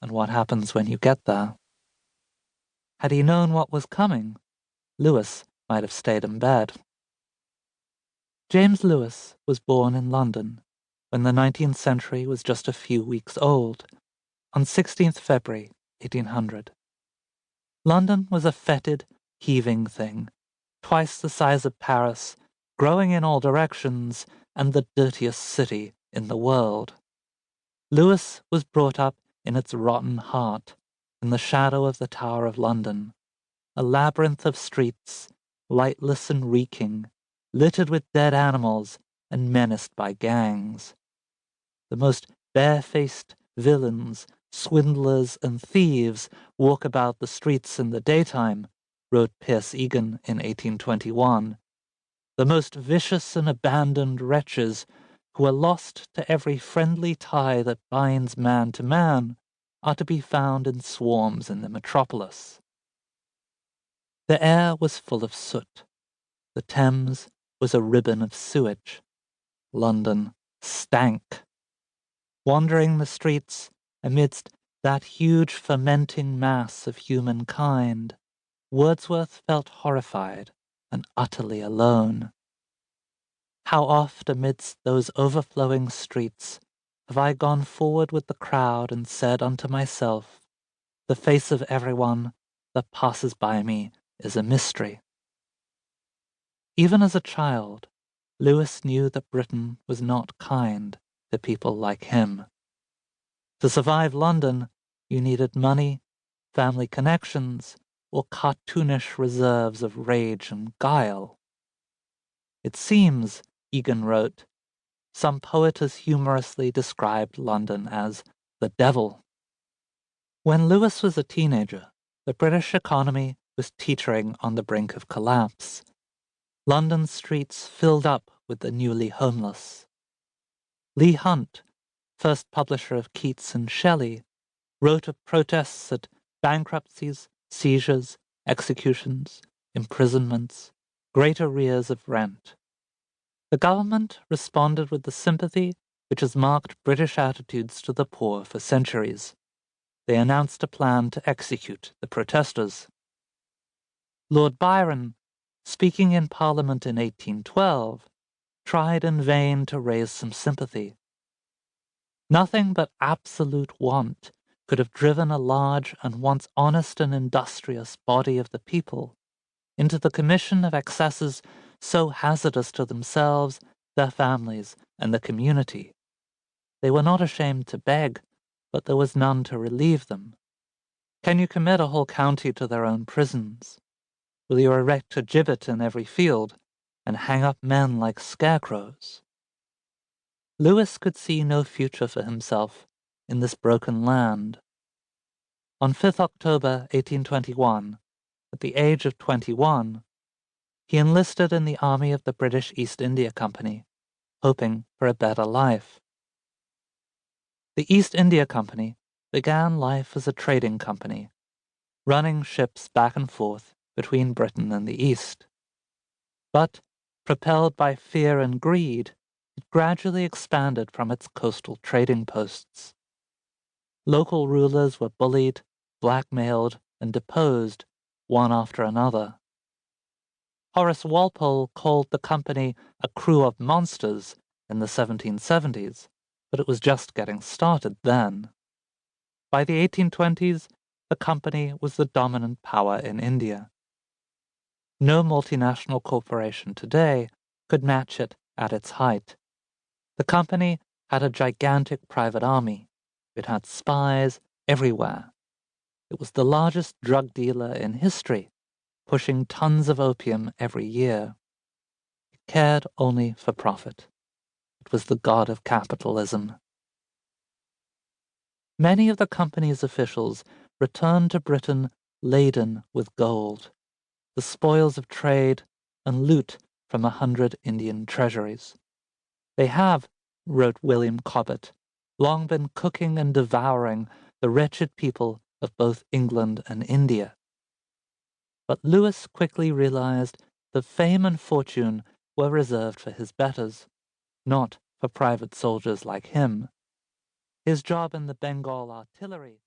and what happens when you get there. Had he known what was coming, Lewis might have stayed in bed. James Lewis was born in London when the 19th century was just a few weeks old, on 16th February 1800. London was a fetid, heaving thing, twice the size of Paris, growing in all directions, and the dirtiest city in the world. Lewis was brought up in its rotten heart, in the shadow of the Tower of London, a labyrinth of streets, lightless and reeking, littered with dead animals and menaced by gangs. The most barefaced villains, swindlers, and thieves walk about the streets in the daytime, wrote Pierce Egan in 1821. The most vicious and abandoned wretches, who are lost to every friendly tie that binds man to man, are to be found in swarms in the metropolis. The air was full of soot. The Thames was a ribbon of sewage. London stank. Wandering the streets amidst that huge fermenting mass of humankind, Wordsworth felt horrified and utterly alone. How oft amidst those overflowing streets have I gone forward with the crowd and said unto myself, the face of everyone that passes by me is a mystery. Even as a child, Lewis knew that Britain was not kind to people like him. To survive London, you needed money, family connections, or cartoonish reserves of rage and guile. It seems, Egan wrote, some poet has humorously described London as the devil. When Lewis was a teenager, the British economy was teetering on the brink of collapse. London's streets filled up with the newly homeless. Leigh Hunt, first publisher of Keats and Shelley, wrote of protests at bankruptcies, seizures, executions, imprisonments, great arrears of rent. The government responded with the sympathy which has marked British attitudes to the poor for centuries. They announced a plan to execute the protesters. Lord Byron, speaking in Parliament in 1812, tried in vain to raise some sympathy. Nothing but absolute want could have driven a large and once honest and industrious body of the people into the commission of excesses so hazardous to themselves, their families, and the community. They were not ashamed to beg, but there was none to relieve them. Can you commit a whole county to their own prisons? Will you erect a gibbet in every field, and hang up men like scarecrows? Lewis could see no future for himself in this broken land. On 5th October 1821, at the age of 21, he enlisted in the army of the British East India Company, hoping for a better life. The East India Company began life as a trading company, running ships back and forth between Britain and the East. But, propelled by fear and greed, it gradually expanded from its coastal trading posts. Local rulers were bullied, blackmailed, and deposed, one after another. Horace Walpole called the company a crew of monsters in the 1770s, but it was just getting started then. By the 1820s, the company was the dominant power in India. No multinational corporation today could match it at its height. The company had a gigantic private army. It had spies everywhere. It was the largest drug dealer in history, pushing tons of opium every year. It cared only for profit. It was the god of capitalism. Many of the company's officials returned to Britain laden with gold, the spoils of trade, and loot from 100 Indian treasuries. They have, wrote William Cobbett, long been cooking and devouring the wretched people of both England and India. But Lewis quickly realized that fame and fortune were reserved for his betters, not for private soldiers like him. His job in the Bengal artillery